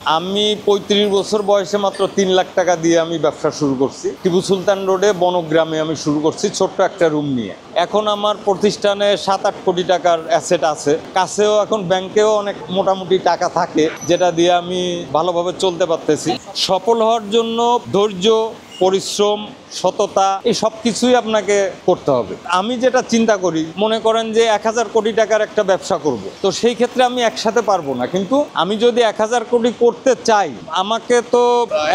আমি ৩৫ বছর বয়সে মাত্র ৩ লাখ টাকা দিয়ে আমি ব্যবসা শুরু করছি। টিপু সুলতান রোডে বনগ্রামে আমি শুরু করছি ছোট্ট একটা রুম নিয়ে। এখন আমার প্রতিষ্ঠানে ৭-৮ কোটি টাকার অ্যাসেট আছে। কাছেও এখন ব্যাংকেও অনেক মোটামুটি টাকা থাকে, যেটা দিয়ে আমি ভালোভাবে চলতে পারতেছি। সফল হওয়ার জন্য ধৈর্য, পরিশ্রম, সততা, এই সব কিছুই আপনাকে করতে হবে। আমি যেটা চিন্তা করি, মনে করেন যে ১,০০০ কোটি টাকার একটা ব্যবসা করব, তো সেই ক্ষেত্রে আমি একসাথে পারবো না। কিন্তু আমি যদি ১,০০০ কোটি করতে চাই, আমাকে তো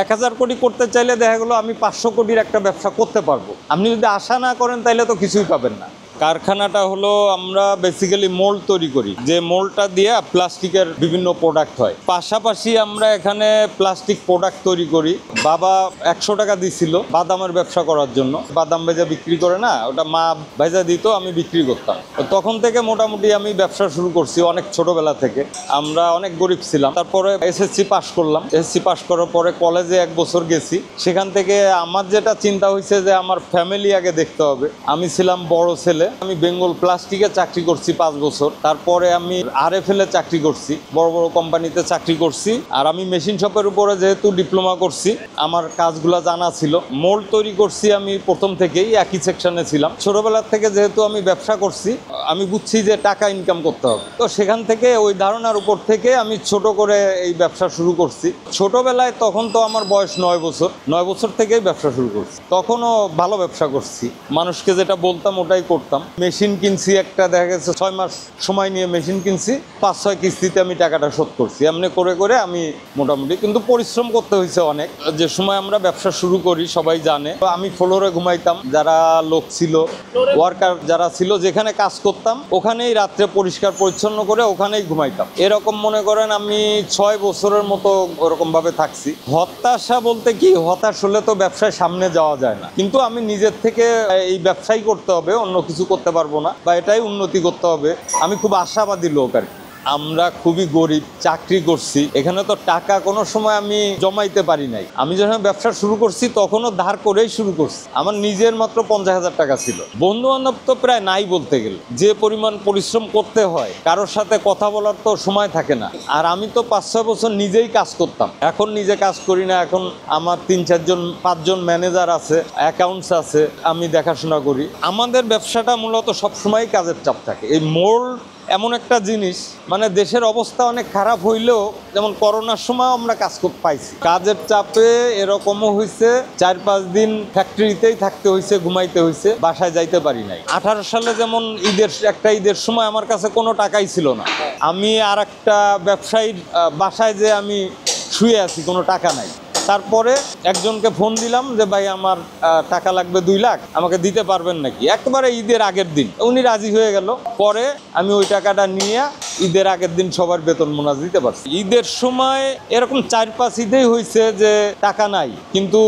১,০০০ কোটি করতে চাইলে দেখা গেলো আমি ৫০০ কোটির একটা ব্যবসা করতে পারবো। আপনি যদি আশা না করেন তাহলে তো কিছুই পাবেন না। কারখানাটা হলো, আমরা বেসিক্যালি মোল্ড তৈরি করি, যে মোল্ডটা দিয়ে প্লাস্টিকের বিভিন্ন প্রোডাক্ট হয়। পাশাপাশি আমরা এখানে প্লাস্টিক প্রোডাক্ট তৈরি করি। বাবা ১০০ টাকা দিছিল বাদামের ব্যবসা করার জন্য। বাদাম ভেজা বিক্রি করে না, ওটা মা ভেজা দিত, আমি বিক্রি করতাম। তখন থেকে মোটামুটি আমি ব্যবসা শুরু করছি, অনেক ছোটবেলা থেকে। আমরা অনেক গরিব ছিলাম। তারপরে এসএসসি পাস করলাম। এসএসসি পাস করার পরে কলেজে ১ বছর গেছি। সেখান থেকে আমার যেটা চিন্তা হয়েছে যে আমার ফ্যামিলি আগে দেখতে হবে। আমি ছিলাম বড় ছেলে। আমি বেঙ্গল প্লাস্টিকে চাকরি করছি ৫ বছর। তারপরে আমি আরএফএল এ চাকরি করছি, বড় বড় কোম্পানিতে চাকরি করছি। আর আমি মেশিন শপের উপরে যেহেতু ডিপ্লোমা করছি, আমার কাজগুলো জানা ছিল। মোল্ড তৈরি করছি আমি প্রথম থেকেই, একই সেকশনে ছিলাম। ছোটবেলার থেকে যেহেতু আমি ব্যবসা করছি, আমি বুঝছি যে টাকা ইনকাম করতে হবে। তো সেখান থেকে ওই ধারণার উপর থেকে আমি ছোট করে এই ব্যবসা শুরু করছি। ছোটবেলায় তখন তো আমার বয়স ৯ বছর। ৯ বছর থেকেই ব্যবসা শুরু করছি। তখনও ভালো ব্যবসা করছি, মানুষকে যেটা বলতাম ওটাই করতাম। মেশিন কিনছি একটা, দেখা গেছে ৬ মাস সময় নিয়ে মেশিন কিনছি, ৫-৬ কিস্তিতে আমি টাকাটা শোধ করছি। এমনি করে করে আমি মোটামুটি, কিন্তু পরিশ্রম করতে হয়েছে অনেক। যে সময় আমরা ব্যবসা শুরু করি সবাই জানে, আমি ফ্লোরে ঘুমাইতাম। যারা লোক ছিল, ওয়ার্কার যারা ছিল, যেখানে কাজ করতাম ওখানেই রাত্রে পরিষ্কার পরিচ্ছন্ন করে ওখানেই ঘুমাইতাম। এরকম মনে করেন আমি ৬ বছরের মতো ওরকমভাবে থাকছি। হতাশা বলতে কি, হতাশ হলে তো ব্যবসায় সামনে যাওয়া যায় না। কিন্তু আমি নিজের থেকে এই ব্যবসাই করতে হবে, অন্য কিছু করতে পারবো না, বা এটাই উন্নতি করতে হবে। আমি খুব আশাবাদী লোক আর কি। আমরা খুবই গরিব, চাকরি করছি। এখানে তো টাকা কোনো সময় আমি জমাইতে পারি নাই। আমি যখন ব্যবসা শুরু করছি তখনও ধার করেই শুরু করছি। আমার নিজের মাত্র ৫০,০০০ টাকা ছিল। বন্ধু বান্ধব তো প্রায় নাই বলতে গেলে। যে পরিমাণ পরিশ্রম করতে হয়, কারোর সাথে কথা বলার তো সময় থাকে না। আর আমি তো ৫-৬ বছর নিজেই কাজ করতাম। এখন নিজে কাজ করি না। এখন আমার ৩-৪জন ৫জন ম্যানেজার আছে, অ্যাকাউন্টস আছে, আমি দেখাশোনা করি। আমাদের ব্যবসাটা মূলত সবসময় কাজের চাপ থাকে। এই মোল্ড এমন একটা জিনিস, মানে দেশের অবস্থা অনেক খারাপ হইলেও, যেমন করোনার সময় আমরা কাজ করতে পাইছি। কাজের চাপে এরকমও হয়েছে ৪-৫ দিন ফ্যাক্টরিতেই থাকতে হয়েছে, ঘুমাইতে হয়েছে, বাসায় যাইতে পারি নাই। ১৮ সালে যেমন ঈদের সময় আমার কাছে কোনো টাকাই ছিল না। আমি আর একটা ব্যবসায়ীর বাসায় যে আমি শুয়ে আছি, কোনো টাকা নাই। তারপরে একজনকে ফোন দিলাম যে ভাই আমার টাকা লাগবে ২ লাখ, আমাকে দিতে পারবেন নাকি, একেবারে ঈদের আগের দিন। উনি রাজি হয়ে গেল। পরে আমি ওই টাকাটা নিয়ে ঈদের আগের দিন সবার বেতন বোনাস দিতে পারছি। ঈদের সময় এরকম ৪-৫ ঈদেই হয়েছে যে টাকা নাই, কিন্তু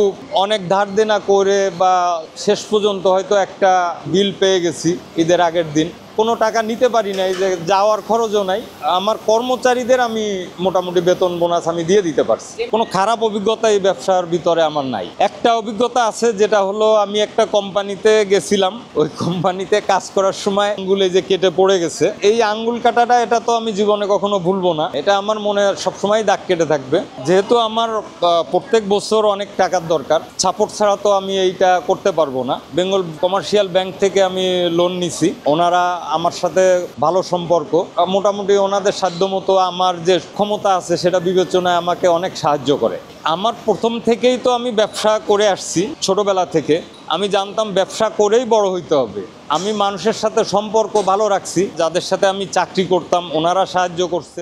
অনেক ধার দেনা করে বা শেষ পর্যন্ত হয়তো একটা বিল পেয়ে গেছি ঈদের আগের দিন। কোনো টাকা নিতে পারি নাই, যে যাওয়ার খরচও নাই। আমার কর্মচারীদের আমি মোটামুটি বেতন বোনাস আমি দিয়ে দিতে পারছি। কোনো খারাপ অভিজ্ঞতা এই ব্যবসার ভিতরে আমার নাই। একটা অভিজ্ঞতা আছে, যেটা হলো আমি একটা কোম্পানিতে গেছিলাম। ওই কোম্পানিতে কাজ করার সময় আঙ্গুলে যে কেটে পড়ে গেছে, এই আঙ্গুল কাটাটা, এটা তো আমি জীবনে কখনো ভুলবো না। এটা আমার মনে সবসময় দাগ কেটে থাকবে। যেহেতু আমার প্রত্যেক বছর অনেক টাকার দরকার, সাপোর্ট ছাড়া তো আমি এইটা করতে পারবো না। বেঙ্গল কমার্শিয়াল ব্যাংক থেকে আমি লোন নিছি। ওনারা আমার সাথে ভালো সম্পর্ক, মোটামুটি ওনাদের সাধ্যমতো আমার যে ক্ষমতা আছে সেটা বিবেচনায় আমাকে অনেক সাহায্য করে। আমার প্রথম থেকেই তো আমি ব্যবসা করে আসছি, ছোটবেলা থেকে আমি জানতাম ব্যবসা করেই বড় হইতে হবে। আমি মানুষের সাথে সম্পর্ক ভালো রাখছি, যাদের সাথে আমি চাকরি করতাম ওনারা সাহায্য করছে।